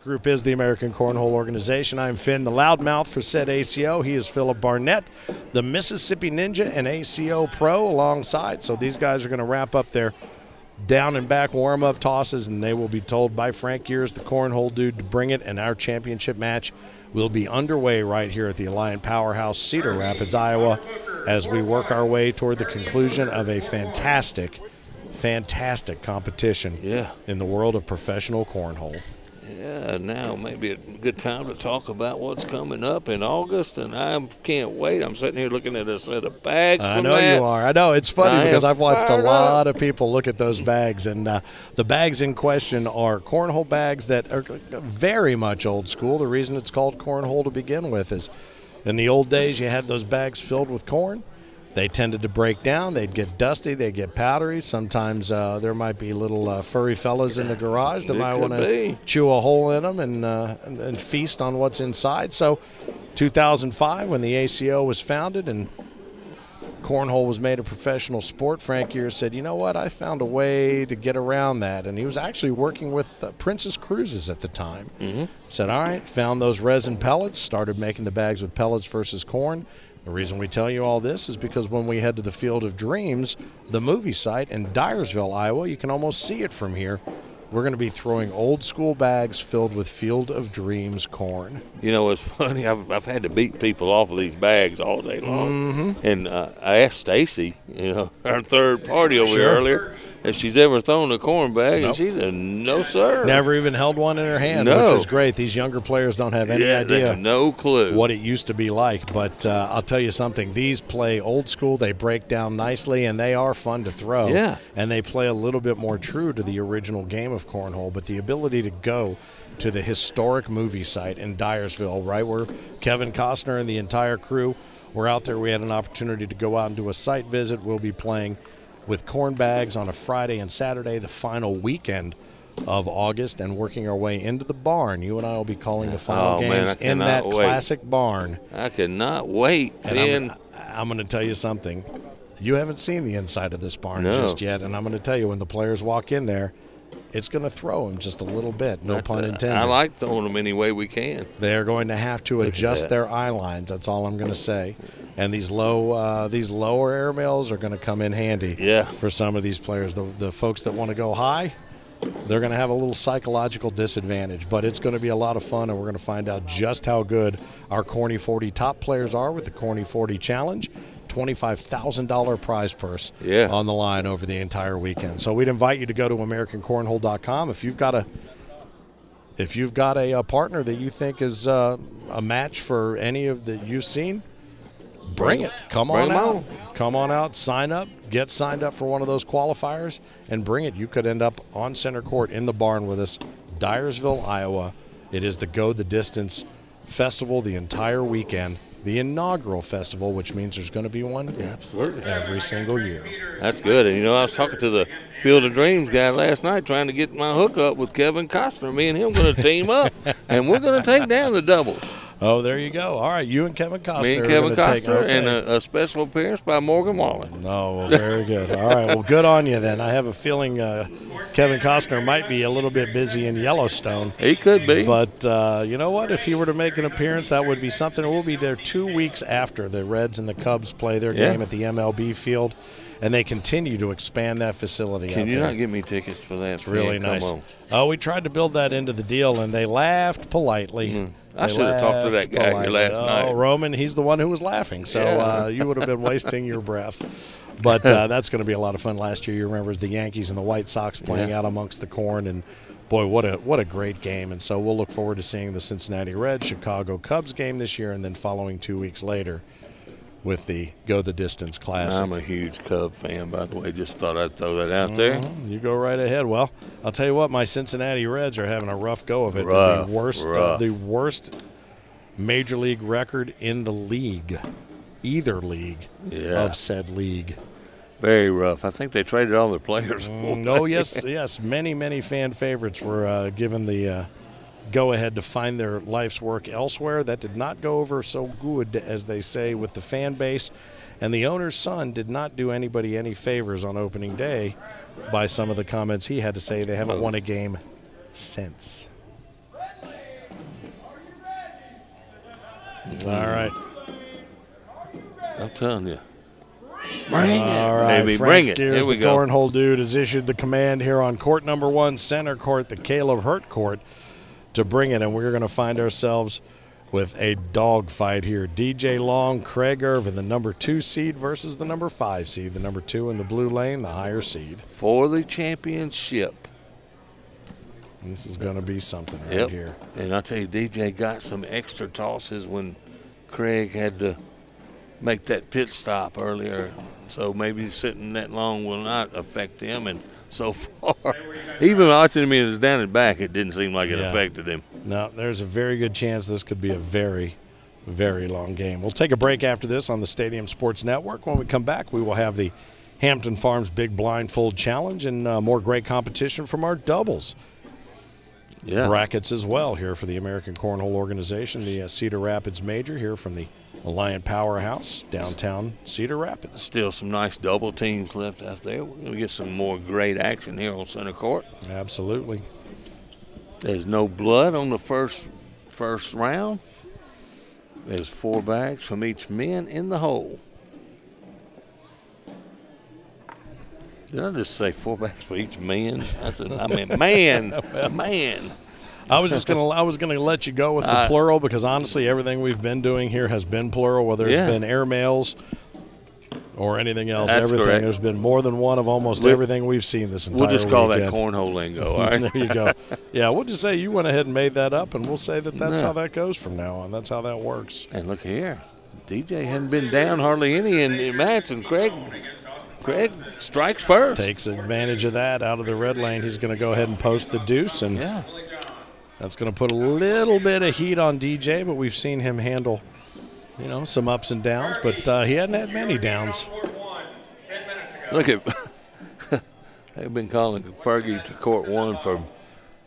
group is the American Cornhole Organization. I'm Finn, the loudmouth for said ACO. He is Philip Barnett, the Mississippi Ninja and ACO Pro alongside. So these guys are going to wrap up their down and back warm-up tosses, and they will be told by Frank Gears, the Cornhole dude, to bring it, and our championship match will be underway right here at the Alliant Powerhouse, Cedar Rapids, Iowa, as we work our way toward the conclusion of a fantastic competition in the world of professional cornhole. Yeah, now maybe a good time to talk about what's coming up in August, and I can't wait. I'm sitting here looking at a set of bags. I know you are. I know. It's funny because I've watched a lot of people look at those bags, and the bags in question are cornhole bags that are very much old school. The reason it's called cornhole to begin with is in the old days you had those bags filled with corn. They tended to break down. They'd get dusty. They'd get powdery. Sometimes there might be little furry fellas in the garage that might want to chew a hole in them and feast on what's inside. So 2005, when the ACO was founded and cornhole was made a professional sport, Frank Gears said, you know what, I found a way to get around that. And he was actually working with Princess Cruises at the time. Said, all right, found those resin pellets, started making the bags with pellets versus corn. The reason we tell you all this is because when we head to the Field of Dreams, the movie site in Dyersville, Iowa, you can almost see it from here. We're going to be throwing old school bags filled with Field of Dreams corn. You know, it's funny. I've had to beat people off of these bags all day long. And I asked Stacy, you know, our third party over here earlier, if she's ever thrown a corn bag, and she said, no, sir. Never even held one in her hand, which is great. These younger players don't have any idea. They have no clue what it used to be like. But I'll tell you something. These play old school. They break down nicely, and they are fun to throw. Yeah. And they play a little bit more true to the original game of cornhole. But the ability to go to the historic movie site in Dyersville, right where Kevin Costner and the entire crew were out there. We had an opportunity to go out and do a site visit. We'll be playing with corn bags on a Friday and Saturday, the final weekend of August, and working our way into the barn. You and I will be calling the final games in that classic barn. I cannot wait. And I'm going to tell you something. You haven't seen the inside of this barn just yet, and I'm going to tell you, when the players walk in there, it's going to throw them just a little bit, no pun intended. I like throwing them any way we can. They're going to have to adjust their eye lines. That's all I'm going to say. And these lower airmails are going to come in handy for some of these players. The folks that want to go high, they're going to have a little psychological disadvantage. But it's going to be a lot of fun, and we're going to find out just how good our Corny 40 top players are with the Corny 40 Challenge. $25,000 prize purse on the line over the entire weekend. So we'd invite you to go to AmericanCornhole.com. If you've got a partner that you think is a match for any of that you've seen, bring it. Come on out. Come on out, sign up, get signed up for one of those qualifiers, and bring it. You could end up on center court in the barn with us, Dyersville, Iowa. It is the Go the Distance Festival the entire weekend. The inaugural festival, which means there's going to be one every single year. That's good. And, you know, I was talking to the Field of Dreams guy last night trying to get my hookup with Kevin Costner. Me and him going to team up, and we're going to take down the doubles. Oh, there you go. All right, you and Kevin Costner. Me and Kevin Costner, and a special appearance by Morgan Wallen. Oh, well, very good. All right, well, good on you then. I have a feeling Kevin Costner might be a little bit busy in Yellowstone. He could be. But you know what? If he were to make an appearance, that would be something. We'll be there 2 weeks after the Reds and the Cubs play their game at the MLB field, and they continue to expand that facility. Can you not give me tickets for that? It's really nice. Oh, we tried to build that into the deal, and they laughed politely. I should have talked to that guy here last night. Oh, Roman, he's the one who was laughing, so you would have been wasting your breath. But that's going to be a lot of fun. Last year, you remember the Yankees and the White Sox playing out amongst the corn, and boy, what a great game. And so we'll look forward to seeing the Cincinnati Reds, Chicago Cubs game this year, and then following 2 weeks later with the Go the Distance Classic. I'm a huge Cub fan, by the way. Just thought I'd throw that out there. You go right ahead. Well, I'll tell you what, my Cincinnati Reds are having a rough go of it. The worst major league record in the league, either league of said league. Very rough. I think they traded all their players. Yes. Many fan favorites were given the go-ahead to find their life's work elsewhere. That did not go over so good, as they say, with the fan base. And the owner's son did not do anybody any favors on opening day by some of the comments he had to say. They haven't won a game since. All right. I'm telling you. Bring it. All right, Baby, Frank bring it. Gears, Here we the go. Cornhole dude, has issued the command here on court number 1, center court, the Caleb Hurt court, to bring it, and we're going to find ourselves with a dog fight here. DJ Long, Craig Ervin, the number 2 seed versus the number 5 seed. The number 2 in the blue lane, the higher seed. For the championship. This is going to be something right here. And I'll tell you, DJ got some extra tosses when Craig had to make that pit stop earlier. So maybe sitting that long will not affect him. And so far, even watching him in his down and back, it didn't seem like it affected him. No, there's a very good chance this could be a very, very long game. We'll take a break after this on the Stadium Sports Network. When we come back, we will have the Hampton Farms Big Blindfold Challenge and more great competition from our doubles brackets as well here for the American Cornhole Organization, the Cedar Rapids Major here from the Alliant Powerhouse, downtown Cedar Rapids. Still some nice double teams left out there. We're going to get some more great action here on center court. Absolutely. There's no blood on the first round. There's 4 bags from each man in the hole. Did I just say 4 bags for each man? Man. I was gonna let you go with the plural because honestly, everything we've been doing here has been plural. Whether it's been airmails or anything else, That's everything. correct. There's been more than one of almost everything we've seen this entire We'll just call weekend. that cornhole lingo. All right. There you go. Yeah, we'll just say you went ahead and made that up, and we'll say that that's how that goes from now on. That's how that works. And look here, DJ hadn't been down hardly any in the match, and Craig strikes first. Takes advantage of that out of the red lane. He's going to go ahead and post the deuce, and that's going to put a little bit of heat on DJ, but we've seen him handle, some ups and downs, but he hadn't had many downs. Look at they've been calling Fergie to court 1 for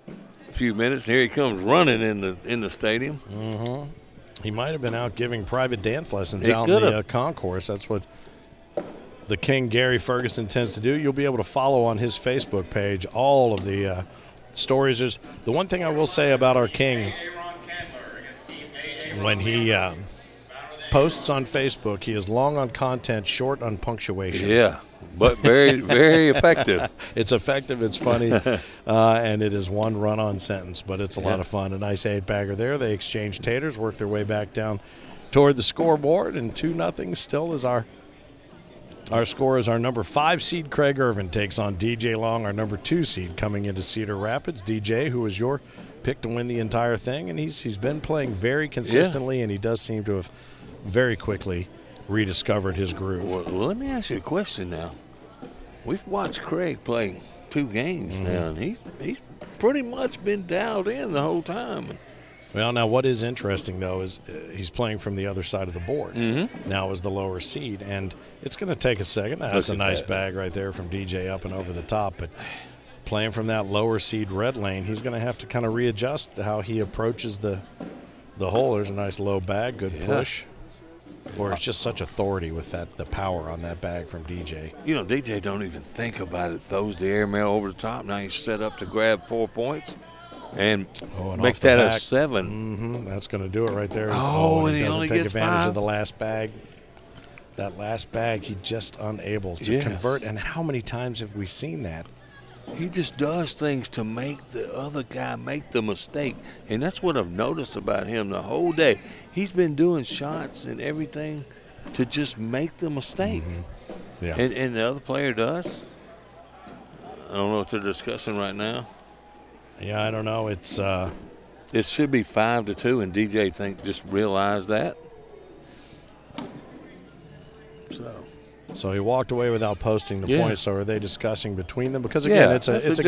a few minutes. Here he comes running in the stadium. He might have been out giving private dance lessons out in the concourse. That's what the King Gary Ferguson tends to do. You'll be able to follow on his Facebook page all of the stories. There's the one thing I will say about our King, when he posts on Facebook, he is long on content, short on punctuation. Yeah, but very, very effective. It's effective, it's funny, and it is one run-on sentence, but it's a lot of fun. A nice 8-bagger there. They exchange taters, work their way back down toward the scoreboard, and 2-0 still is our score. Is our number 5 seed, Craig Ervin, takes on DJ Long, our number 2 seed, coming into Cedar Rapids. DJ, who was your pick to win the entire thing, and he's been playing very consistently, and he does seem to have very quickly rediscovered his groove. Well, let me ask you a question now. We've watched Craig play 2 games now, and he's pretty much been dialed in the whole time. Well, now what is interesting, though, is he's playing from the other side of the board now as the lower seed, and it's going to take a second. That's a nice bag right there from DJ up and over the top, but playing from that lower seed red lane, he's going to have to kind of readjust to how he approaches the hole. There's a nice low bag, good push. Or it's just such authority with the power on that bag from DJ. DJ don't even think about it. Throws the airmail over the top. Now he's set up to grab 4 points and make that a 7. That's going to do it right there. And he doesn't only take gets advantage 5. of the last bag. That last bag, he just unable to convert. And how many times have we seen that? He just does things to make the other guy make the mistake. And that's what I've noticed about him the whole day. He's been doing shots and everything to just make the mistake. Yeah. And the other player does. I don't know what they're discussing right now. Yeah, I don't know. It should be 5-2, and DJ just realized that. So he walked away without posting the points. So are they discussing between them? Because again, it's a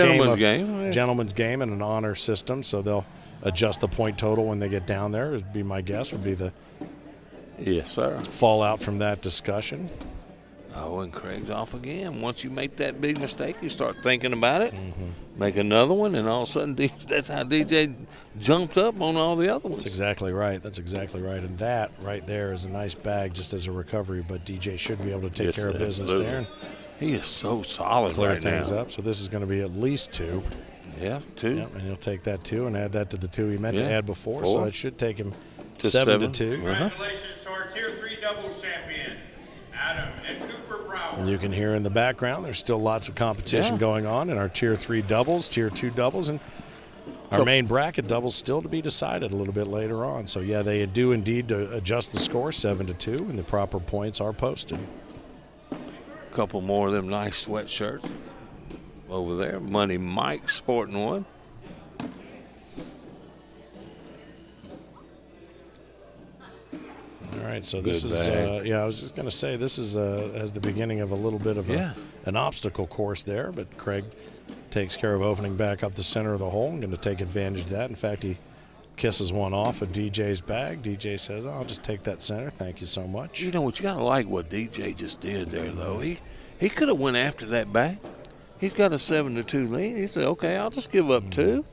gentleman's game and an honor system. So they'll adjust the point total when they get down there. Would be my guess. Would be the fallout from that discussion. Oh, and Craig's off again. Once you make that big mistake, you start thinking about it, make another one, and all of a sudden that's how DJ jumped up on all the other ones. That's exactly right. And that right there is a nice bag just as a recovery, but DJ should be able to take care of business there. And he is so solid clear right things now. up. So this is going to be at least 2. Yeah, 2. Yep, and he'll take that 2 and add that to the 2 he meant to add before. 4. So it should take him to 7-2. Congratulations to our Tier 3 doubles champions, Adam and Cooper Brower. And you can hear in the background there's still lots of competition going on in our Tier 3 doubles, Tier 2 doubles, and our main bracket doubles still to be decided a little bit later on. So, yeah, they do indeed adjust the score 7-2, and the proper points are posted. A couple more of them nice sweatshirts over there. Money Mike sporting one. All right, so this is, I was just going to say, this is as the beginning of a little bit of an obstacle course there, but Craig takes care of opening back up the center of the hole and going to take advantage of that. In fact, he kisses one off of DJ's bag. DJ says, I'll just take that center. Thank you so much. You know what, you got to like what DJ just did there, though. He could have went after that bag. He's got a 7-2 lead. He said, okay, I'll just give up 2.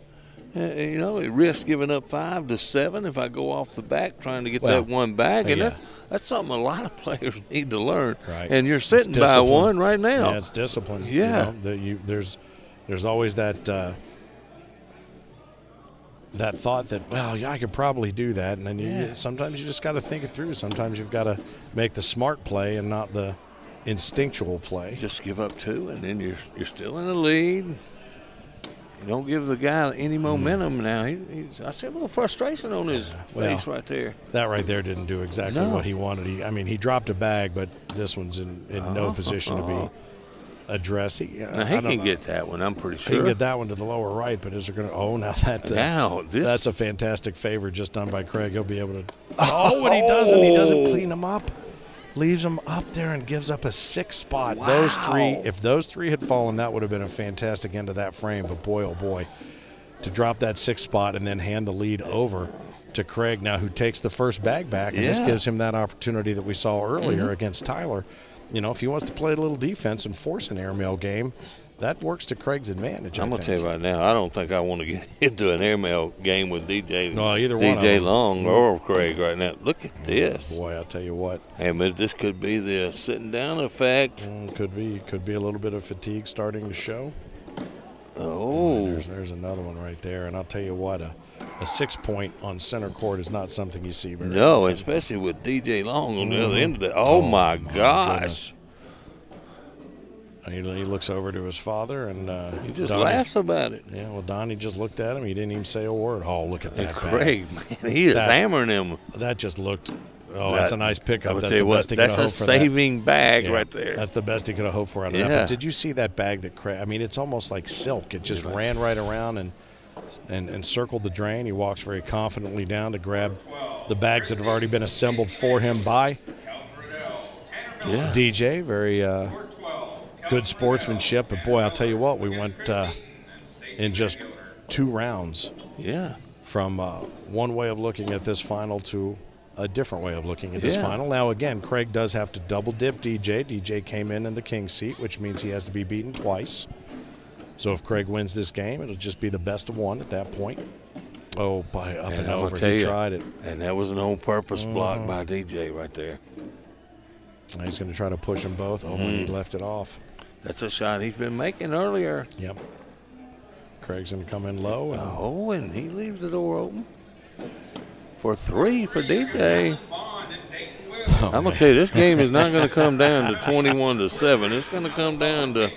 He risks giving up 5 to 7 if I go off the back trying to get that one bag. And that's something a lot of players need to learn. Right. And you're sitting by one right now. Yeah, it's discipline. Yeah. There's always that thought that, well, yeah, I could probably do that. And then sometimes you just got to think it through. Sometimes you've got to make the smart play and not the instinctual play. Just give up 2, and then you're still in the lead. You don't give the guy any momentum now. I see a little frustration on his face right there. That right there didn't do exactly what he wanted. He dropped a bag, but this one's in no position to be addressed. He can get that one, I'm pretty sure. He can get that one to the lower right, but is there going to – now that's a fantastic favor just done by Craig. He'll be able to – and he doesn't. He doesn't clean them up. Leaves them up there and gives up a 6th spot. Wow. If those 3 had fallen, that would have been a fantastic end to that frame. But boy, oh boy, to drop that 6th spot and then hand the lead over to Craig now, who takes the first bag back. And this gives him that opportunity that we saw earlier against Tyler. If he wants to play a little defense and force an airmail game, that works to Craig's advantage. I'm going to tell you right now, I don't think I want to get into an airmail game with DJ. No, either one. DJ Long or Craig right now. Look at this. Boy, I'll tell you what. Hey, man, this could be the sitting down effect. Could be a little bit of fatigue starting to show. Oh. There's another one right there. And I'll tell you what, a 6 point on center court is not something you see very often. Especially with DJ Long on the other end of that. Oh, my gosh. He looks over to his father, and he just laughs about it. Yeah, well, Donnie just looked at him. He didn't even say a word. Oh, look at that. Craig, man, he is hammering him. That just looked – that's a nice pickup. That's the best he could have hoped for. That's a saving bag right there. That's the best he could have hoped for out of that. But did you see that bag that Craig – it's almost like silk. It just ran right around and circled the drain. He walks very confidently down to grab the bags that have already been assembled for him by DJ. Very good sportsmanship. But, boy, I'll tell you what, we went in just 2 rounds. Yeah. From one way of looking at this final to a different way of looking at this final. Now, again, Craig does have to double dip DJ. DJ came in the king seat, which means he has to be beaten twice. So if Craig wins this game, it'll just be the best of 1 at that point. Oh, up and over. He tried it. And that was an on-purpose block by DJ right there. And he's going to try to push them both. Oh, and he left it off. That's a shot he's been making earlier. Yep. Craig's going to come in low. And he leaves the door open for 3 for DJ. I'm going to tell you, this game is not going to come down to 21-7. It's going to come down to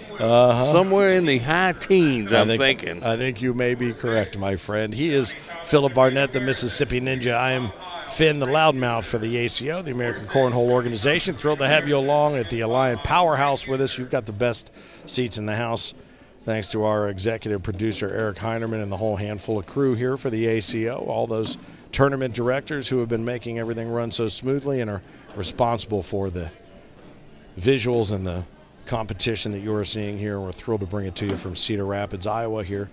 somewhere in the high teens, I'm thinking. I think you may be correct, my friend. He is Philip Barnett, the Mississippi Ninja. I am Finn, the loudmouth for the ACO, the American Cornhole Organization. Thrilled to have you along at the Alliant Powerhouse with us. You've got the best seats in the house, thanks to our executive producer, Eric Heinerman, and the whole handful of crew here for the ACO, all those tournament directors who have been making everything run so smoothly and are responsible for the visuals and the competition that you are seeing here. We're thrilled to bring it to you from Cedar Rapids, Iowa, here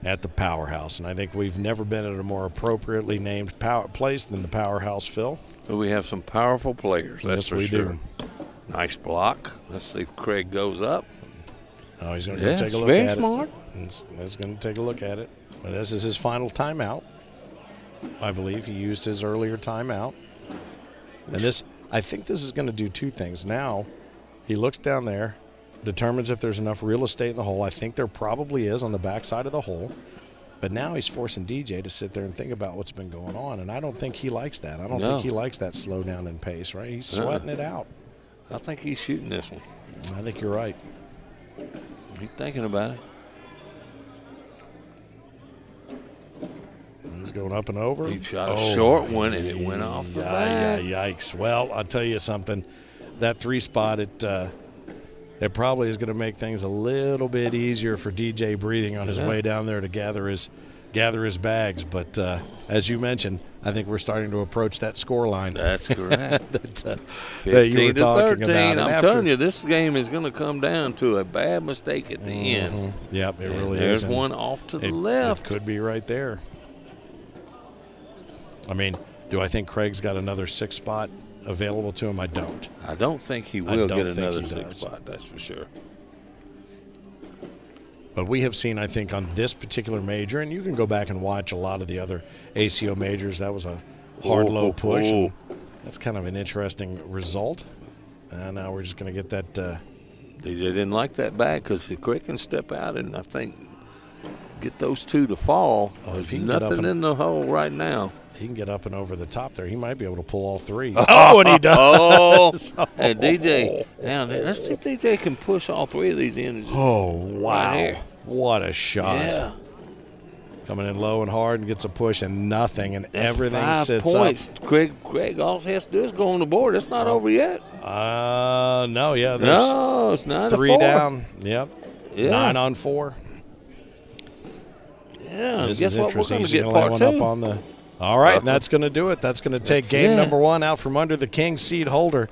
at the Powerhouse. And I think we've never been at a more appropriately named place than the Powerhouse, Phil. But we have some powerful players, that's for sure. Nice block. Let's see if Craig goes up. Oh, he's going to take a look at it. He's going to take a look at it. But this is his final timeout. I believe he used his earlier timeout. And I think this is going to do 2 things. Now, he looks down there, determines if there's enough real estate in the hole. I think there probably is on the backside of the hole. But now he's forcing DJ to sit there and think about what's been going on, and I don't think he likes that. I don't think he likes that slowdown in pace, right? He's sweating it out. I think he's shooting this one. I think you're right. He's thinking about it. He's going up and over. He shot a short one, and it went off the back. Yikes. Well, I'll tell you something. That 3-spot, it probably is going to make things a little bit easier for DJ breathing on his way down there to gather his bags. But as you mentioned, I think we're starting to approach that score line. That's correct. that 15 to 13. About. I'm telling you, this game is going to come down to a bad mistake at the end. Yep, it really There's is. There's one off to the left. It could be right there. I mean, do I think Craig's got another 6-spot available to him? I don't. I don't think he will get another 6-spot, that's for sure. But we have seen, I think, on this particular major, and you can go back and watch a lot of the other ACO majors, that was a hard, low push. And that's kind of an interesting result. And now we're just going to get that. DJ didn't like that back because Craig can step out and I think get those two to fall. There's nothing in the hole right now. He can get up and over the top there. He might be able to pull all 3. Oh, and he does. And DJ, now let's see if DJ can push all 3 of these in. Oh, wow. Right, what a shot. Yeah. Coming in low and hard and gets a push and nothing, and That's everything 5 sits points. up. Craig, all he has to do is go on the board. It's not over yet. No, yeah. No, it's 9 to 4. 3 down. Yep. Yeah. 9 on 4. Yeah. This Guess is what? We're interesting. going to get He's part one 2. up on the. All right, and that's going to do it. That's going to take game number 1 out from under the king seed holder.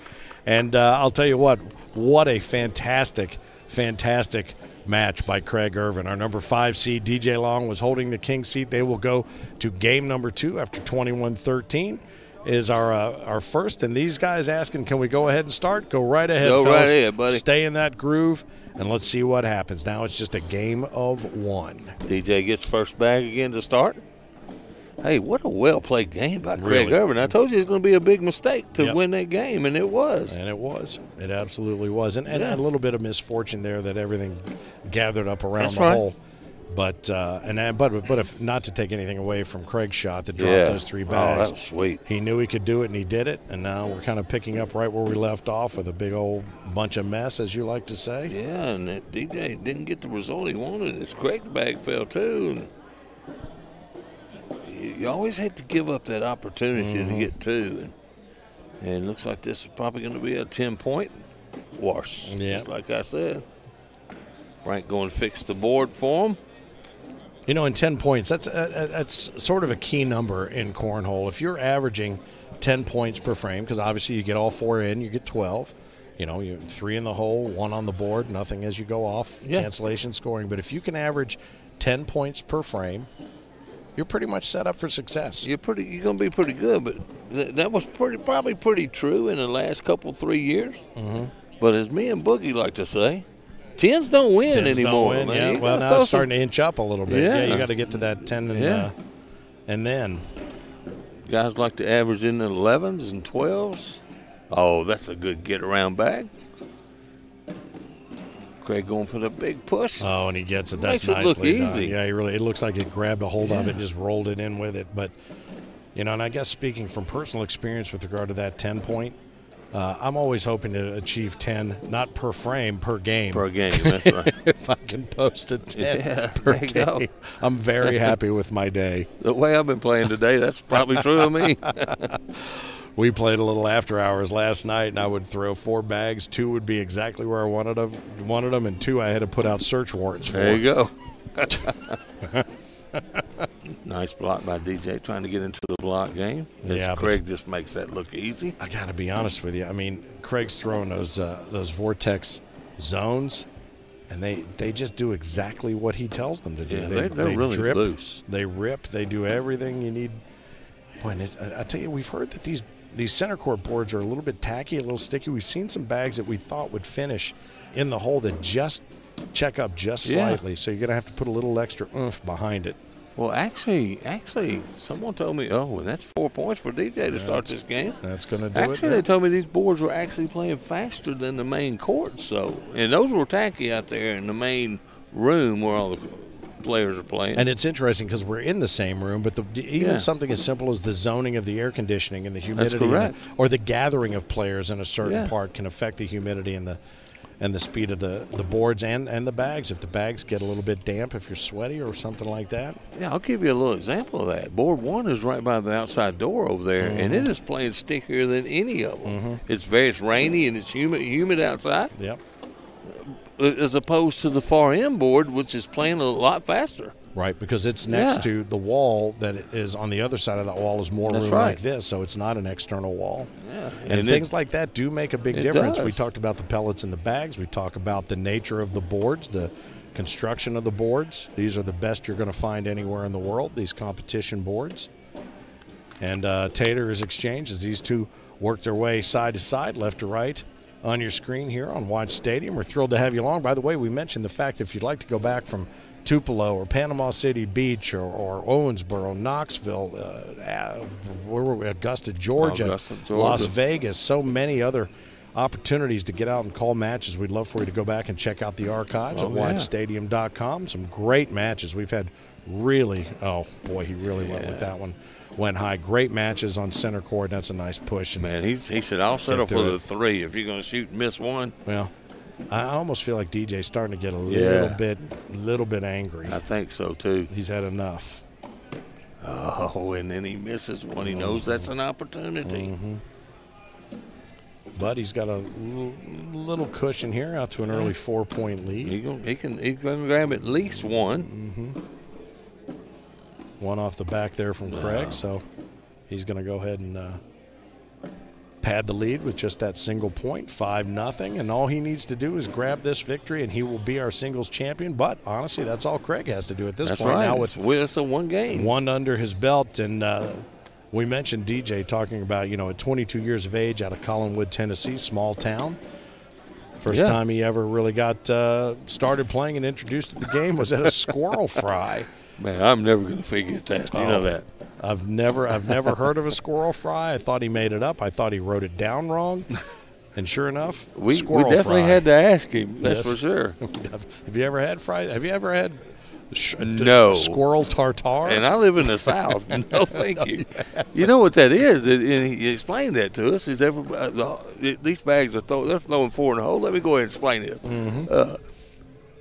And I'll tell you what a fantastic, fantastic match by Craig Ervin. Our number 5 seed, DJ Long, was holding the king seat. They will go to game number 2 after 21-13 is our first. And these guys asking, can we go ahead and start? Go right ahead, fellas. Right ahead, buddy. Stay in that groove, and let's see what happens. Now it's just a game of 1. DJ gets first bag again to start. Hey, what a well-played game by Craig Ervin. I told you it's going to be a big mistake to win that game, and it was. And it was. It absolutely was. And a little bit of misfortune there that everything gathered up around the hole. But but if not to take anything away from Craig's shot that dropped those 3 bags. Oh, that was sweet. He knew he could do it, and he did it. And now we're kind of picking up right where we left off with a big old bunch of mess, as you like to say. Yeah, and that DJ didn't get the result he wanted. His Craig's bag fell too. And you always hate to give up that opportunity to get 2. And it looks like this is probably going to be a 10-point wash. Yeah. Just like I said. Frank going to fix the board for him. You know, in 10 points, that's sort of a key number in cornhole. If you're averaging 10 points per frame, because obviously you get all 4 in, you get 12. You know, you 3 in the hole, 1 on the board, nothing as you go off, cancellation scoring. But if you can average 10 points per frame, you're pretty much set up for success. You're going to be pretty good, but that was probably pretty true in the last 3 years. But as me and Boogie like to say, 10s don't win anymore. Don't win, man. Well, now it's starting to inch up a little bit. Yeah, you got to get to that 10 and then. Guys like to average in the 11s and 12s. Oh, that's a good get-around bag. Craig going for the big push. Oh, and he gets it. That's nicely done. Look easy. Yeah, it looks like he grabbed a hold of it and just rolled it in with it. But, you know, and I guess speaking from personal experience with regard to that 10-point, I'm always hoping to achieve 10, not per frame, per game. Per game, that's right. If I can post a 10 per game, go. I'm very happy with my day. The way I've been playing today, that's probably true of me. We played a little after hours last night, and I would throw 4 bags. 2 would be exactly where I wanted them, and 2 I had to put out search warrants for. There you go. Nice block by DJ, trying to get into the block game. Craig just makes that look easy. I got to be honest with you. I mean, Craig's throwing those vortex zones, and they just do exactly what he tells them to do. Yeah, they're really drip, loose. They rip. They do everything you need. Boy, I tell you, we've heard that these center court boards are a little bit tacky, a little sticky. We've seen some bags that we thought would finish in the hole that just check up just slightly. So you're going to have to put a little extra oomph behind it. Well, actually, someone told me, and that's 4 points for DJ to start this game. That's going to do it. Actually, they told me these boards were actually playing faster than the main court. So, and those were tacky out there in the main room where all the players are playing. And it's interesting because we're in the same room, but even something as simple as the zoning of the air conditioning and the humidity, or the gathering of players in a certain part can affect the humidity and the speed of the boards and the bags. If the bags get a little bit damp, if you're sweaty or something like that. Yeah, I'll give you a little example of that. Board 1 is right by the outside door over there, and it is playing stickier than any of them. It's rainy and it's humid outside. Yep. As opposed to the far end board, which is playing a lot faster. Right, because it's next to the wall that is on the other side of that wall is more room like this, so it's not an external wall. Yeah. And things like that do make a big difference. Does. We talked about the pellets in the bags. We talk about the nature of the boards, the construction of the boards. These are the best you're going to find anywhere in the world, these competition boards. And Tater is exchanged as these two work their way side to side, left to right, on your screen here on Watch Stadium. We're thrilled to have you along. By the way, we mentioned the fact if you'd like to go back from Tupelo or Panama City Beach or Owensboro, Knoxville, where were we? Augusta, Georgia, Las Vegas, so many other opportunities to get out and call matches. We'd love for you to go back and check out the archives at watchstadium.com. Some great matches. We've had really, oh boy, he really went with that one. Went high. Great matches on center court. That's a nice push. Man, he said, I'll settle for the 3 if you're going to shoot and miss one. Well, I almost feel like DJ's starting to get a little bit angry. I think so, too. He's had enough. Oh, and then he misses one. He knows that's an opportunity. But he's got a little cushion here out to an early 4-point lead. He can grab at least one. One off the back there from Craig, so he's going to go ahead and pad the lead with just that single point, 5-0. And all he needs to do is grab this victory, and he will be our singles champion. But honestly, that's all Craig has to do at this point. Right. Now it's a one game, one under his belt, and we mentioned DJ talking about at 22 years of age out of Collinwood, Tennessee, small town. First time he ever really got started playing and introduced to the game was at a squirrel fry. Man, I'm never going to forget that. You know that. I've never heard of a squirrel fry. I thought he made it up. I thought he wrote it down wrong. And sure enough, we definitely had to ask him. That's for sure. Have you ever had fry? Have you ever had no squirrel tartare? And I live in the South. No, thank you. You know what that is? And he explained that to us. Is these bags are they're throwing 4 in the hole. Let me go ahead and explain it.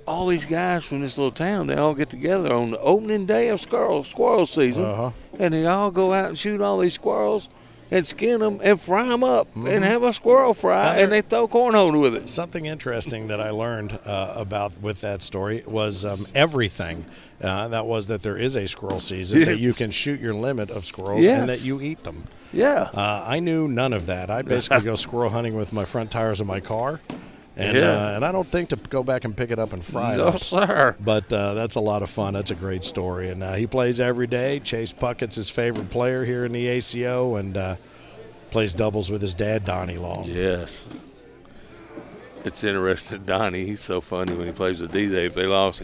All these guys from this little town, they all get together on the opening day of squirrel season, and they all go out and shoot all these squirrels and skin them and fry them up and have a squirrel fry, and they throw cornhole with it. Something interesting that I learned about with that story was everything. That there is a squirrel season, that you can shoot your limit of squirrels and that you eat them. Yeah. I knew none of that. I basically go squirrel hunting with my front tires of my car. And I don't think to go back and pick it up and fry it. No, sir. But that's a lot of fun. That's a great story. And he plays every day. Chase Puckett's his favorite player here in the ACO, and plays doubles with his dad, Donnie Long. Yes. It's interesting. Donnie, he's so funny when he plays with D-Day. If they lost,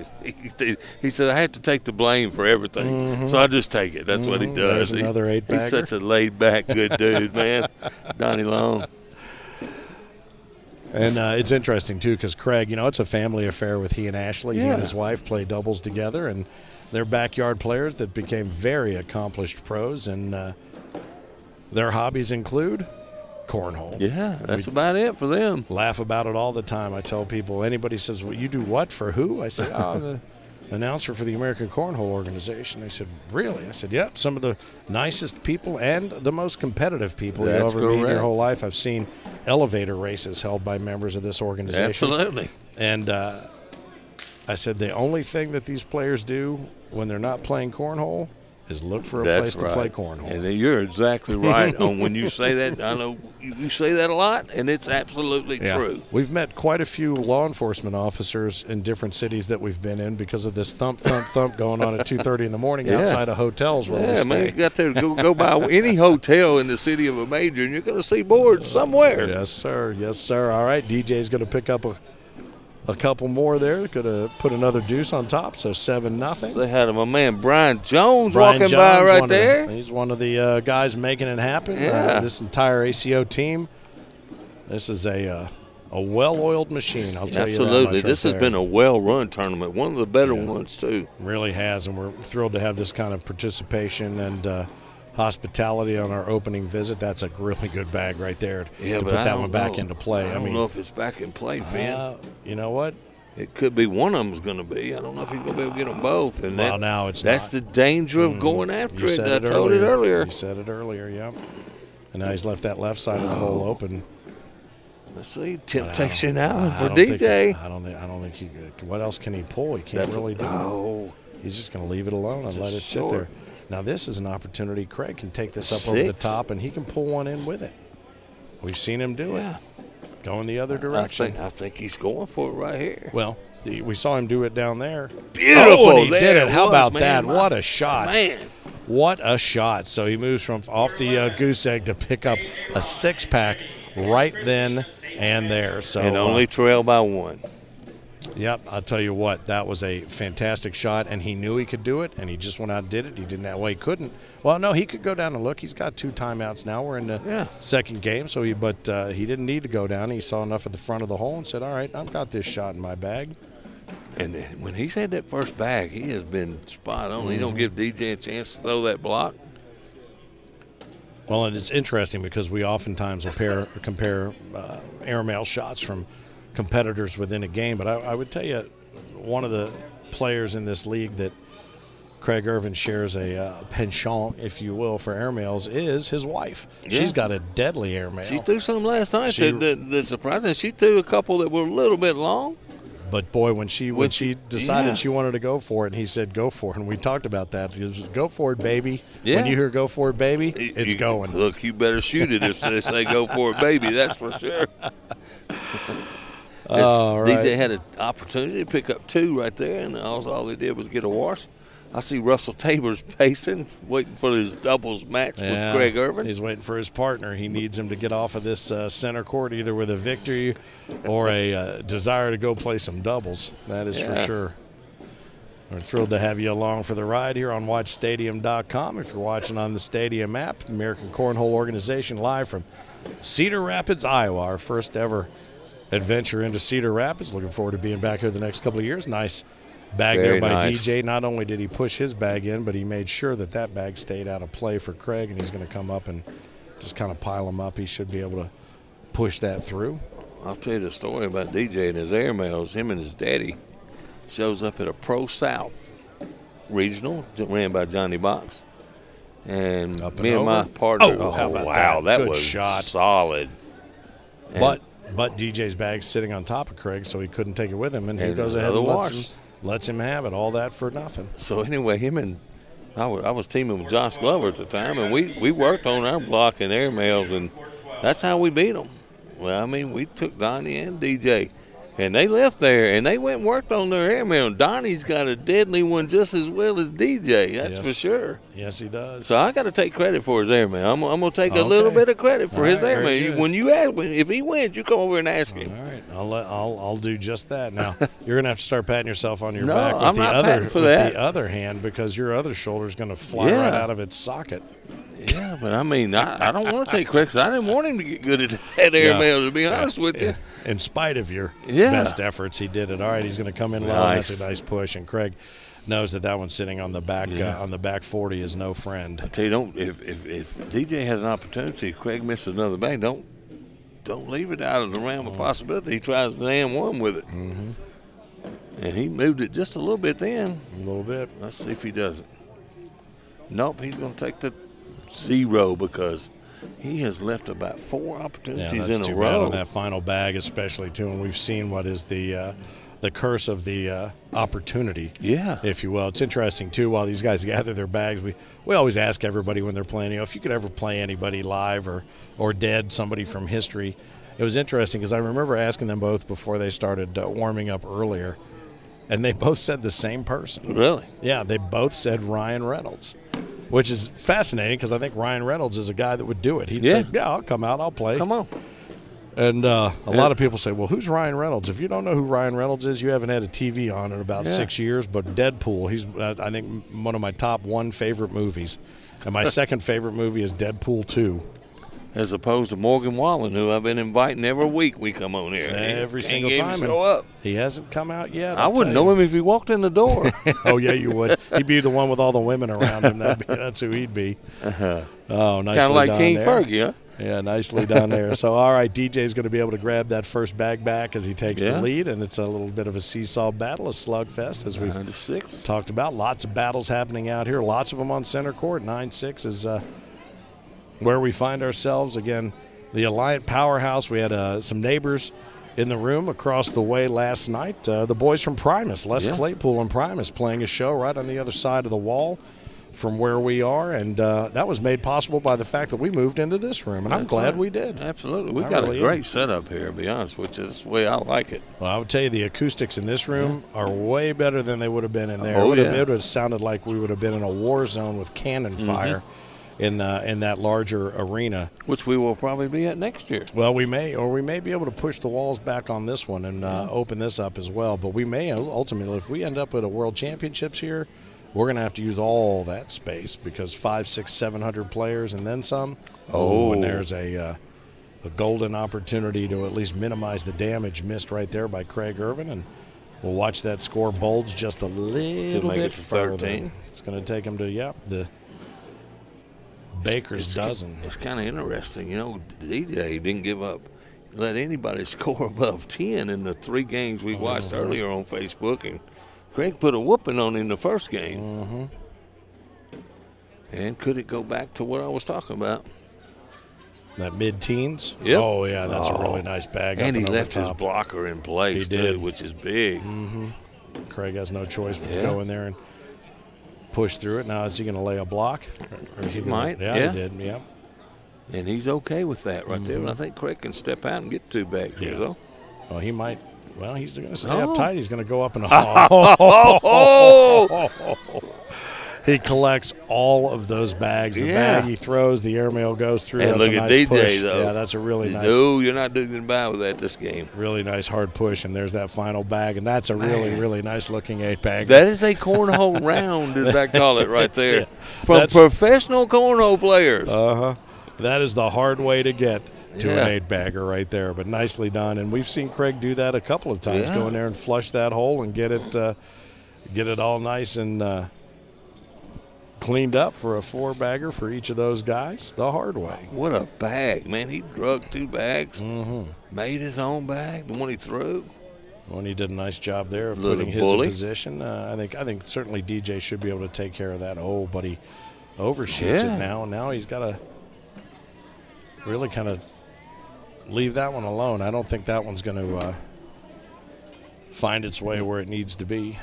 he said, I have to take the blame for everything. So I just take it. That's what he does. Another 8-bagger. He's such a laid-back, good dude, man. Donnie Long. And it's interesting, too, because Craig, it's a family affair with he and Ashley. He and his wife play doubles together, and they're backyard players that became very accomplished pros, and their hobbies include cornhole. Yeah, that's about it for them. Laugh about it all the time. I tell people, anybody says, well, you do what for who? I say, the announcer for the American Cornhole Organization. They said, really? I said, yep, some of the nicest people and the most competitive people you'll ever meet in your whole life. I've seen elevator races held by members of this organization. Absolutely. And I said the only thing that these players do when they're not playing cornhole is look for a place to play cornhole. And you're exactly right on when you say that. I know you say that a lot, and it's absolutely true. We've met quite a few law enforcement officers in different cities that we've been in because of this thump, thump, thump going on at 2:30 in the morning outside of hotels where we stay. Man, you got to go by any hotel in the city of a major, and you're going to see boards somewhere. Yes, sir. Yes, sir. All right, DJ's going to pick up a couple more there. Could have put another deuce on top, so 7-0. They had my man Brian Jones walking by right there. He's one of the guys making it happen. Yeah. This entire ACO team. This is a A well-oiled machine, I'll tell you that much. Absolutely. This has been a well-run tournament, one of the better ones, too. Really has, and we're thrilled to have this kind of participation and hospitality on our opening visit. That's a really good bag right there to put that one back into play. I don't know if it's back in play, Finn. You know what? It could be one of them's going to be. I don't know if he's going to be able to get them both. And now it's that's the danger of going after it. I told it earlier. You said it earlier, yeah. And now he's left that left side of the hole open. Let's see, Temptation Island for DJ. I don't think he could. What else can he pull? He can't really do it. He's just going to leave it alone and let it sit there. Now this is an opportunity. Craig can take this up over the top, and he can pull one in with it. We've seen him do it. Going the other direction. I think he's going for it right here. Well, we saw him do it down there. Beautiful. Oh, and he did it. How about that? What a shot. Man. What a shot. So he moves from off the goose egg to pick up a six-pack right then and there. So and only trail by one. Yep, I'll tell you what, that was a fantastic shot, and he knew he could do it, and he just went out and did it. He didn't that way, he couldn't. Well, no, he could go down and look. He's got 2 timeouts now. We're in the second game, so he didn't need to go down. He saw enough at the front of the hole and said, all right, I've got this shot in my bag. And when he's had that first bag, he has been spot on. He don't give DJ a chance to throw that block. Well, and it's interesting because we oftentimes will compare airmail shots from competitors within a game. But I would tell you, one of the players in this league that Craig Ervin shares a penchant, if you will, for airmails is his wife. Yeah. She's got a deadly airmail. She threw some last night. The surprising, she threw a couple that were a little bit long. But, boy, when she decided she wanted to go for it, and he said go for it, and we talked about that. He was, go for it, baby. Yeah. When you hear go for it, baby, it's going. Look, you better shoot it if they say go for it, baby. That's for sure. All right. DJ had an opportunity to pick up 2 right there, and all they did was get a wash. I see Russell Tabor's pacing, waiting for his doubles match with Craig Ervin. He's waiting for his partner. He needs him to get off of this center court either with a victory or a desire to go play some doubles. That is for sure. We're thrilled to have you along for the ride here on WatchStadium.com. If you're watching on the Stadium app, American Cornhole Organization live from Cedar Rapids, Iowa, our first ever adventure into Cedar Rapids. Looking forward to being back here the next couple of years. Nice bag there by DJ. Not only did he push his bag in, but he made sure that bag stayed out of play for Craig, and he's going to come up and just kind of pile them up. He should be able to push that through. I'll tell you the story about DJ and his airmails. Him and his daddy shows up at a Pro South regional ran by Johnny Box. And me and my partner, how about that Good was shot. Solid. And but DJ's bag's sitting on top of Craig, so he couldn't take it with him, and he goes ahead and lets him have it. All that for nothing. So anyway, I was teaming with Josh Glover at the time, and we worked on our block and airmails, and that's how we beat them. Well, I mean, we took Donnie and DJ, and they left there, and they went and worked on their airmail. Donnie's got a deadly one just as well as DJ, that's for sure. Yes, he does. So I got to take credit for his airmail. I'm going to take a little bit of credit for his airmail. When you ask, if he wins, you come over and ask him. All right, I'll do just that. Now you're going to have to start patting yourself on your back with I'm not patting for that. The other hand, because your other shoulder's going to fly right out of its socket. Yeah, but I mean, I don't want to take credit because I didn't want him to get good at that airmail, to be honest with you. In spite of your best efforts, he did it. All right, he's going to come in low. That's a nice push, and Craig knows that one's sitting on the back on the back 40 is no friend. I tell you, if DJ has an opportunity, Craig misses another bag, don't leave it out of the realm of possibility. He tries the damn one with it. Mm-hmm. And he moved it just a little bit then. A little bit. Let's see if he does it. Nope, he's going to take the 0 because he has left about 4 opportunities in a row. Bad on that final bag, especially too, and we've seen what is the curse of the opportunity, if you will. It's interesting too. While these guys gather their bags, we always ask everybody when they're playing, if you could ever play anybody live or dead, somebody from history. It was interesting because I remember asking them both before they started warming up earlier, and they both said the same person. Really? Yeah, they both said Ryan Reynolds. Which is fascinating because I think Ryan Reynolds is a guy that would do it. He'd say, I'll come out, I'll play. Come on. And a lot of people say, well, who's Ryan Reynolds? If you don't know who Ryan Reynolds is, you haven't had a TV on in about 6 years. But Deadpool, he's, I think, one of my top 1 favorite movies. And my second favorite movie is Deadpool 2. as opposed to Morgan Wallen, who I've been inviting every week we come on here. Every single Can't time. show up. He hasn't come out yet. I wouldn't know him if he walked in the door. Oh, yeah, you would. He'd be the one with all the women around him. That's who he'd be. Oh, nicely Kind of like done King there. Fergie, huh? Yeah, nicely done there. So, all right, DJ's going to be able to grab that first bag back as he takes the lead, and it's a little bit of a seesaw battle, a slugfest, as we've talked about. Lots of battles happening out here, lots of them on center court. 9-6 is where we find ourselves. Again, the Alliant Powerhouse, we had some neighbors in the room across the way last night. The boys from Primus, Les Claypool and Primus, playing a show right on the other side of the wall from where we are, and that was made possible by the fact that we moved into this room, and I'm glad we did. Absolutely. We've got a great setup here, to be honest, which is the way I like it. Well, I would tell you the acoustics in this room are way better than they would have been in there. Oh, it would have sounded like we would have been in a war zone with cannon fire in that larger arena. Which we will probably be at next year. Well, we may be able to push the walls back on this one and open this up as well, but we may ultimately, if we end up with a World Championships here, we're going to have to use all that space because 500, 600, 700 players and then some. Oh, and there's a golden opportunity to at least minimize the damage missed right there by Craig Ervin, and we'll watch that score bulge just a little bit further. 13. It's going to take him to the baker's dozen. It's kind of interesting, DJ didn't give up. Let anybody score above 10 in the 3 games we watched earlier on Facebook, and Craig put a whooping on in the first game. And could it go back to what I was talking about? That mid-teens? Yep. Oh, yeah, that's a really nice bag. And he left his blocker in place, too, which is big. Craig has no choice but to go in there and push through it. Now, is he going to lay a block? Or is he might. Yeah, he did, yeah. And he's okay with that right there. And I think Craig can step out and get 2 bags here, though. Well, he might. Well, he's going to stay up tight. He's going to go up and he collects all of those bags. The bag he throws, the airmail goes through. And that's look a at nice DJ, push. though. Yeah, that's a really nice. No, you're not doing bad with that this game. Really nice hard push, and there's that final bag, and that's a really nice looking 8-bag. That is a cornhole round, as I call it right there. From professional cornhole players. That is the hard way to get to an 8-bagger right there, but nicely done. And we've seen Craig do that a couple of times, go in there and flush that hole and get it all nice and cleaned up for a 4-bagger for each of those guys the hard way. What a bag, man. He drug 2 bags, made his own bag, the one he threw. Well, he did a nice job there of putting his in position. I think certainly DJ should be able to take care of that. Oh, but he overshoots it now. Now he's got to really kind of leave that one alone. I don't think that one's going to find its way where it needs to be.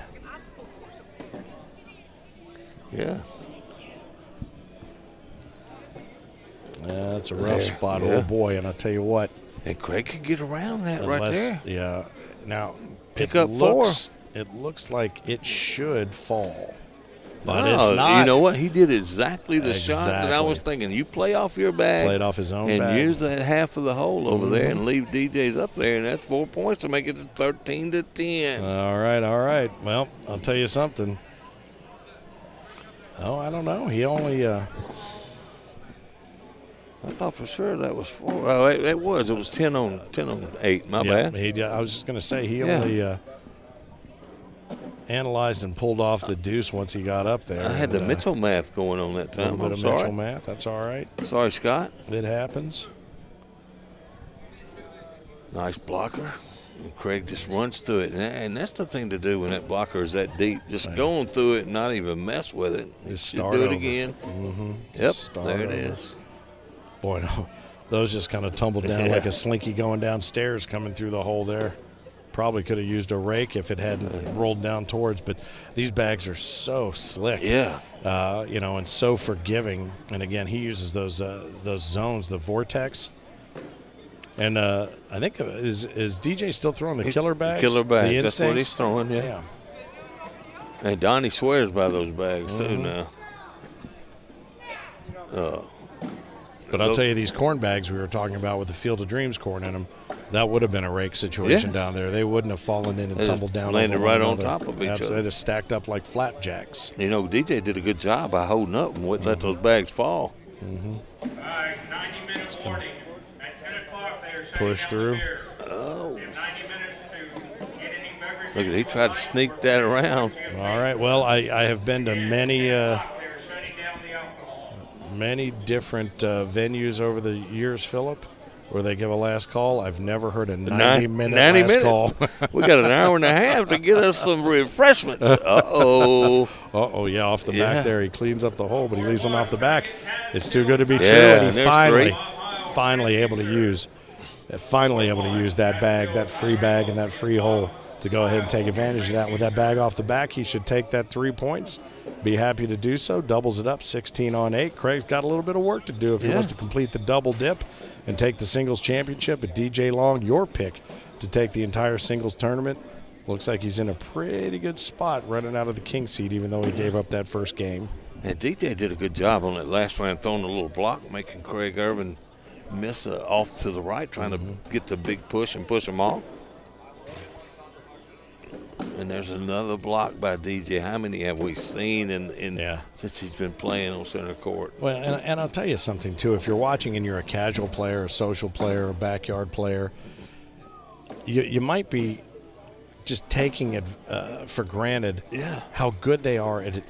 Yeah. That's a rough spot. Oh, boy, and I'll tell you what. And Craig can get around that right there. Yeah. Now, pick up 4. It looks like it should fall. But it's not. You know what? He did exactly the shot that I was thinking. You play off your bag. Played off his own bag. And use that half of the hole over there and leave DJ's up there, and that's 4 points to make it 13-10. All right. Well, I'll tell you something. Oh, I don't know. He only I thought for sure that was 4. Oh, it was. It was 10 on 8. My bad. I was just going to say he only analyzed and pulled off the deuce once he got up there. I had the Mitchell math going on that time. A little bit of Mitchell math. That's all right. Sorry, Scott. It happens. Nice blocker. And Craig just runs through it. And that's the thing to do when that blocker is that deep. Just going through it and not even mess with it. Just start do it over. Again. Yep, there it is. Boy, no. Those just kind of tumbled down like a slinky going downstairs coming through the hole there. Probably could have used a rake if it hadn't rolled down towards, but these bags are so slick. Yeah. And so forgiving. And again, he uses those zones, the vortex. And I think is DJ still throwing the killer bags? Killer bags. That's what he's throwing. Yeah. And Donnie swears by those bags too now. But I'll tell you, these corn bags we were talking about with the Field of Dreams corn in them, that would have been a rake situation down there. They wouldn't have fallen in and tumbled down. Landed right on top of each other. They just stacked up like flapjacks. DJ did a good job by holding up and wouldn't let those bags fall. 90 minutes. the morning at 10 o'clock, they are shutting Push down through. the beer. Oh. You have 90 minutes to get any beverages. Look, he tried to sneak that around. All right. Well, I have been to many They're shutting down the alcohol. many different venues over the years, Philip, where they give a last call. I've never heard a 90-minute last call. We got an hour and a half to get us some refreshments. Uh-oh. Uh-oh, yeah, off the back there. He cleans up the hole, but he leaves one off the back. It's too good to be true, Yeah, and he there's finally able to use that bag, that free bag and that free hole to go ahead and take advantage of that. With that bag off the back, he should take that 3 points. Be happy to do so. Doubles it up, 16 on 8. Craig's got a little bit of work to do if he wants to complete the double dip and take the singles championship. But DJ Long, your pick to take the entire singles tournament. Looks like he's in a pretty good spot running out of the king seat, even though he gave up that first game. And DJ did a good job on that last round, throwing a little block, making Craig Ervin miss off to the right, trying to get the big push and push him off. And there's another block by DJ. How many have we seen since he's been playing on center court? Well, and I'll tell you something, too. If you're watching and you're a casual player, a social player, a backyard player, you might be just taking it for granted how good they are at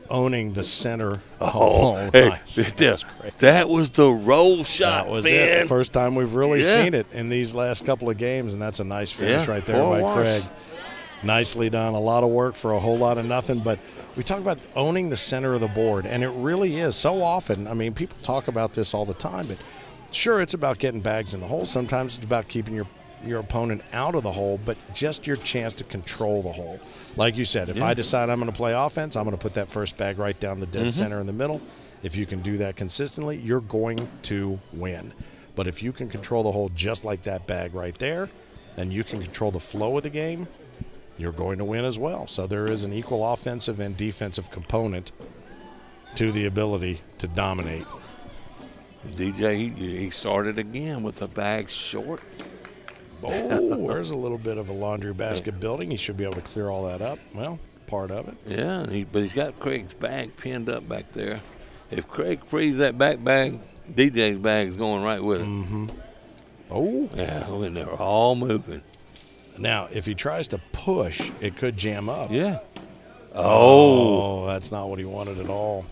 owning the center. That was the roll shot. That was it. First time we've really seen it in these last couple of games, and that's a nice finish right there by Craig. Nicely done. A lot of work for a whole lot of nothing, but we talk about owning the center of the board, and it really is so often. I mean, people talk about this all the time, but sure, it's about getting bags in the hole. Sometimes it's about keeping your opponent out of the hole, but just your chance to control the hole. Like you said, if I decide I'm going to play offense, I'm going to put that first bag right down the dead center in the middle. If you can do that consistently, you're going to win. But if you can control the hole just like that bag right there, and you can control the flow of the game, you're going to win as well. So there is an equal offensive and defensive component to the ability to dominate. DJ, he started again with a bag short. Oh, there's a little bit of a laundry basket building. He should be able to clear all that up. Well, part of it. Yeah, but he's got Craig's bag pinned up back there. If Craig frees that back bag, DJ's bag is going right with it. Oh. Yeah, and they're all moving. Now, if he tries to push, it could jam up. Yeah. Oh, that's not what he wanted at all.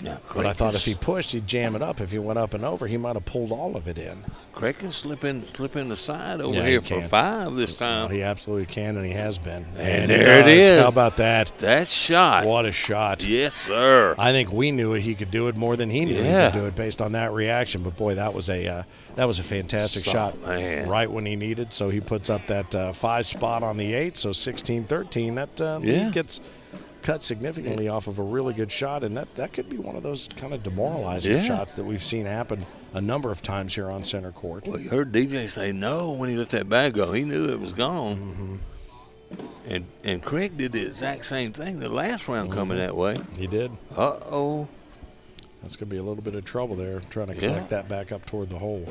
Now, but I thought if he pushed, he'd jam it up. If he went up and over, he might have pulled all of it in. Craig can slip in the side over here for 5 this time. He absolutely can, and he has been. And there it is. How about that? That shot. What a shot. Yes, sir. I think we knew he could do it more than he knew he could do it based on that reaction. But, boy, that was a fantastic shot right when he needed. So he puts up that 5 spot on the 8, so 16-13. That lead gets cut significantly off of a really good shot, and that could be one of those kind of demoralizing shots that we've seen happen a number of times here on center court. Well, you heard DJ say no when he let that bag go. He knew it was gone. And Craig did the exact same thing the last round coming that way. He did. Uh-oh. That's going to be a little bit of trouble there trying to collect that back up toward the hole.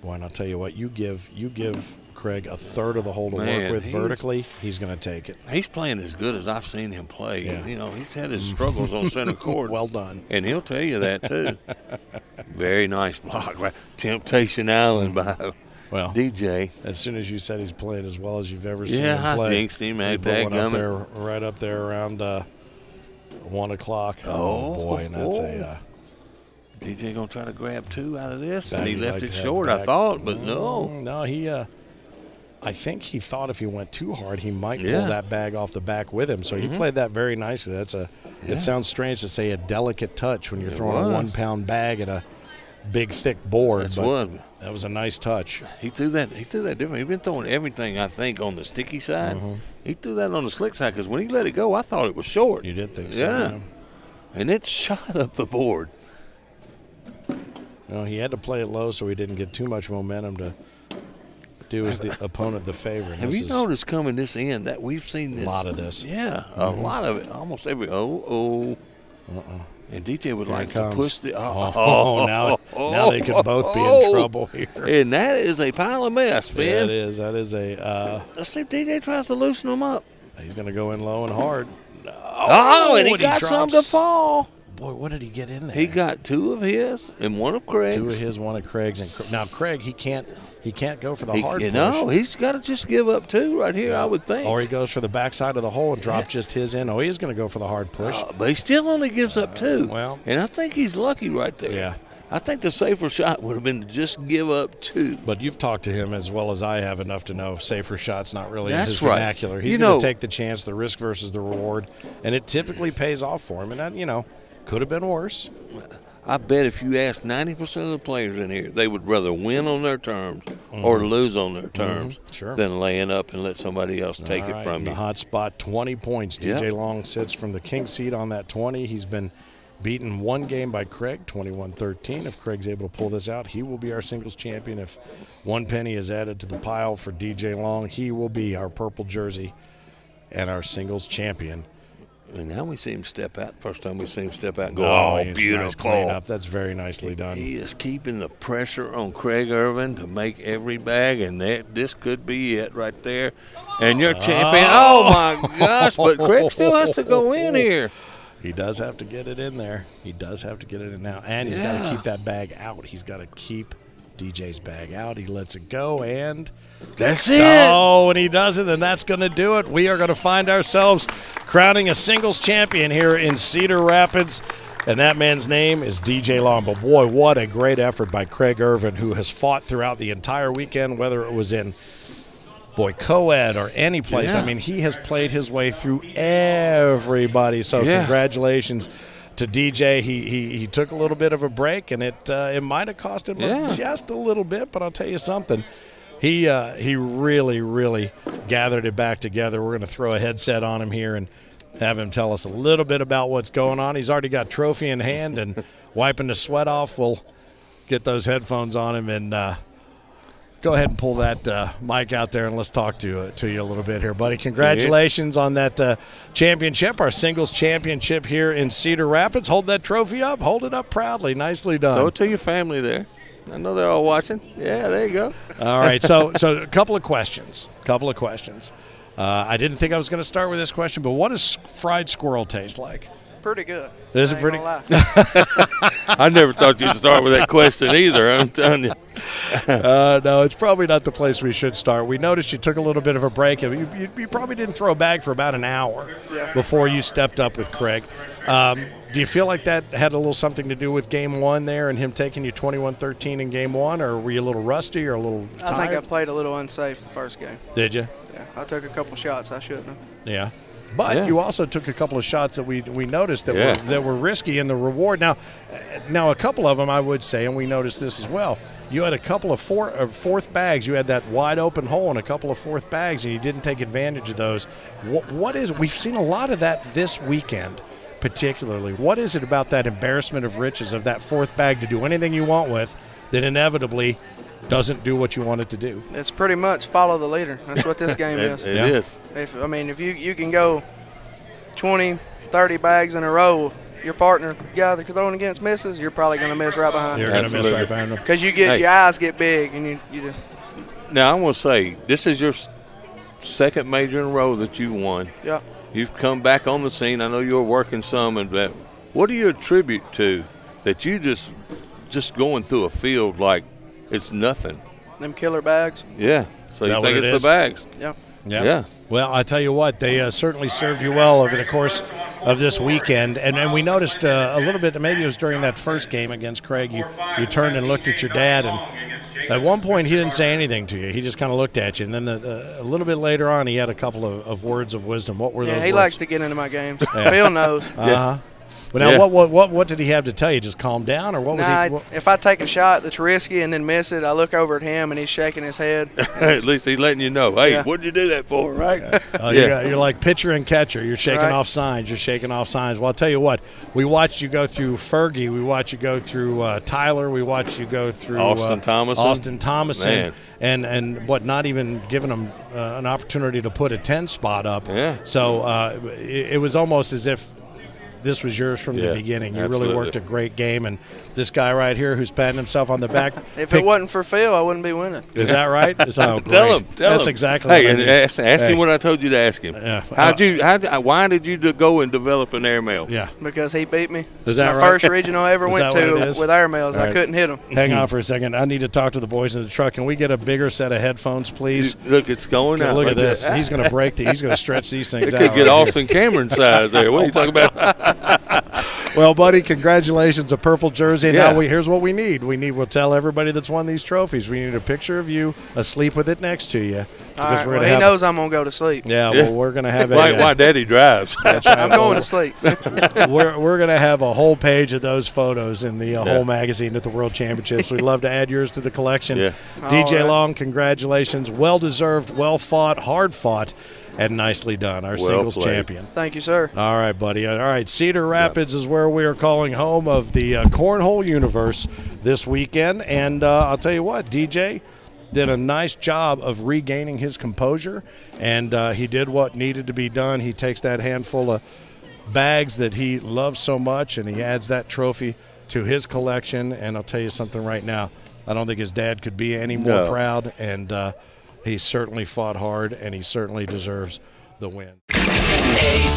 Boy, and I'll tell you what, you give Craig a third of the hole to work with vertically, he's going to take it. He's playing as good as I've seen him play. Yeah. You know, he's had his struggles on center court. Well done. And he'll tell you that, too. Very nice block. Right? Temptation Island by DJ. As soon as you said he's playing as well as you've ever seen him play. I jinxed him. He put one up there, right up there around 1 o'clock. Oh, boy, and that's a... DJ going to try to grab 2 out of this, and he left it short, I thought, but no. No, I think he thought if he went too hard, he might pull that bag off the back with him. So he played that very nicely. That's it sounds strange to say a delicate touch when you're throwing a 1-pound bag at a big, thick board. That was a nice touch. He threw that different. He's been throwing everything, I think, on the sticky side. He threw that on the slick side because when he let it go, I thought it was short. You did think so. Yeah. And it shot up the board. No, he had to play it low so he didn't get too much momentum to do his opponent the favor. Have you noticed coming this end that we've seen this? A lot of this. Yeah, a lot of it. Almost every And DJ would like to push the. Now they could both be in trouble here. And that is a pile of mess, Finn. Yeah, it is. That is a. Let's see if DJ tries to loosen them up. He's going to go in low and hard. And he got some to fall. boy, what did he get in there? He got 2 of his and 1 of Craig's. 2 of his, 1 of Craig's. And now Craig, he can't go for the hard push. No, he's got to just give up 2 right here, I would think. Or he goes for the backside of the hole and drop just his in. Oh, he's going to go for the hard push. But he still only gives up 2. Well, and I think he's lucky right there. Yeah. I think the safer shot would have been to just give up 2. But you've talked to him as well as I have enough to know safer shot's not really his right. vernacular. He's going to take the chance, the risk versus the reward, and it typically pays off for him. And that, could have been worse. I bet if you ask 90% of the players in here, they would rather win on their terms or lose on their terms than laying up and let somebody else take it from you. The hot spot, 20 points. DJ Long sits from the king seat on that 20. He's been beaten 1 game by Craig, 21-13. If Craig's able to pull this out, he will be our singles champion. If 1 penny is added to the pile for DJ Long, he will be our purple jersey and our singles champion. And now we see him step out. First time we see him step out and go, oh, beautiful. Nice cleanup. That's very nicely done. He is keeping the pressure on Craig Ervin to make every bag, and this could be it right there. And you're champion. Oh, my gosh, but Craig still has to go in here. He does have to get it in there. He does have to get it in now. And he's got to keep that bag out. He's got to keep DJ's bag out. He lets it go, and that's it. Oh, and he doesn't, and that's going to do it. We are going to find ourselves crowning a singles champion here in Cedar Rapids, and that man's name is DJ Long. But, boy, what a great effort by Craig Ervin, who has fought throughout the entire weekend, whether it was in co-ed or any place. I mean, he has played his way through everybody. So congratulations to DJ. He took a little bit of a break, and it might have cost him just a little bit, but I'll tell you something. He really, really gathered it back together. We're going to throw a headset on him here and have him tell us a little bit about what's going on. He's already got trophy in hand and wiping the sweat off. We'll get those headphones on him and go ahead and pull that mic out there, and let's talk to you a little bit here, buddy. Congratulations on that championship, our singles championship here in Cedar Rapids. Hold that trophy up. Hold it up proudly. Nicely done. Show it to your family there. I know they're all watching. Yeah, there you go. All right, so a couple of questions. I didn't think I was going to start with this question, but what does fried squirrel taste like? Pretty good. Is it pretty? I never thought you'd start with that question either, I'm telling you. No, it's probably not the place we should start. We noticed you took a little bit of a break. You probably didn't throw a bag for about an hour before you stepped up with Craig. Do you feel like that had a little something to do with Game 1 there and him taking you 21-13 in Game 1, or were you a little rusty or a little tired? I think I played a little unsafe the first game. Did you? Yeah, I took a couple shots I shouldn't have. Yeah. But you also took a couple of shots that we noticed that were risky in the reward. Now, a couple of them I would say, and we noticed this as well. You had a couple of fourth bags. You had that wide open hole and a couple of fourth bags, and you didn't take advantage of those. What is? We've seen a lot of that this weekend, particularly. What is it about that embarrassment of riches of that fourth bag to do anything you want with that inevitably doesn't do what you want it to do? It's pretty much follow the leader. That's what this game is. It is. If you can go 20, 30 bags in a row, your partner, guy that throwing against misses, you're probably going to miss right behind him. You're going to miss right behind him. Because your eyes get big. And you just. Now, I'm going to say, this is your second major in a row that you won. Yeah. You've come back on the scene. I know you were working some, and that. What do you attribute to that you just going through a field like it's nothing? Them killer bags. Yeah. So you think it's the bags? Yeah. Yeah. Well, I tell you what, they certainly served you well over the course of this weekend. And we noticed a little bit, maybe it was during that first game against Craig, you turned and looked at your dad, and at one point he didn't say anything to you. He just kind of looked at you. And then a little bit later on, he had a couple of words of wisdom. What were those words? He likes to get into my games. Phil knows. Uh-huh. But now, what did he have to tell you? Just calm down, or what was he? If I take a shot that's risky and then miss it, I look over at him and he's shaking his head. At least he's letting you know, hey, what'd you do that for, right? You're like pitcher and catcher. You're shaking off signs. Well, I'll tell you what. We watched you go through Fergie. We watched you go through Tyler. We watched you go through Austin Thomason. And not even giving him an opportunity to put a 10 spot up. Yeah. So it was almost as if this was yours from the beginning. You absolutely. really worked a great game, and this guy right here who's patting himself on the back. If it wasn't for Phil, I wouldn't be winning. Is that right? Tell him. That's exactly hey, what I mean. ask him what I told you to ask him. Yeah. Why did you go and develop an airmail? Yeah. Because he beat me. Is that My right? first regional I ever went to with airmails. Right. I couldn't hit him. Hang on for a second. I need to talk to the boys in the truck. Can we get a bigger set of headphones, please? Look, it's going out. Look like at this. That. He's going to break he's going to stretch these things It out. could get right Austin Cameron size there. What are you talking about? Well, buddy, congratulations, a purple jersey. Yeah. Now here's what we need. We'll tell everybody that's won these trophies. We need a picture of you asleep with it next to you. All right, well, he knows I'm going to go to sleep. Yeah, well, we're going to have why Daddy drives. I'm going to sleep. We're going to have a whole page of those photos in the whole magazine at the World Championships. We'd love to add yours to the collection. Yeah. DJ Long, congratulations. Well-deserved, well-fought, hard-fought, and nicely done. Our singles champion. Thank you, sir. All right, buddy. All right, Cedar Rapids is where we are calling home of the Cornhole universe this weekend. And I'll tell you what, DJ did a nice job of regaining his composure, and he did what needed to be done. He takes that handful of bags that he loves so much, and he adds that trophy to his collection. And I'll tell you something right now, I don't think his dad could be any more proud, and he certainly fought hard, and he certainly deserves the win. ACO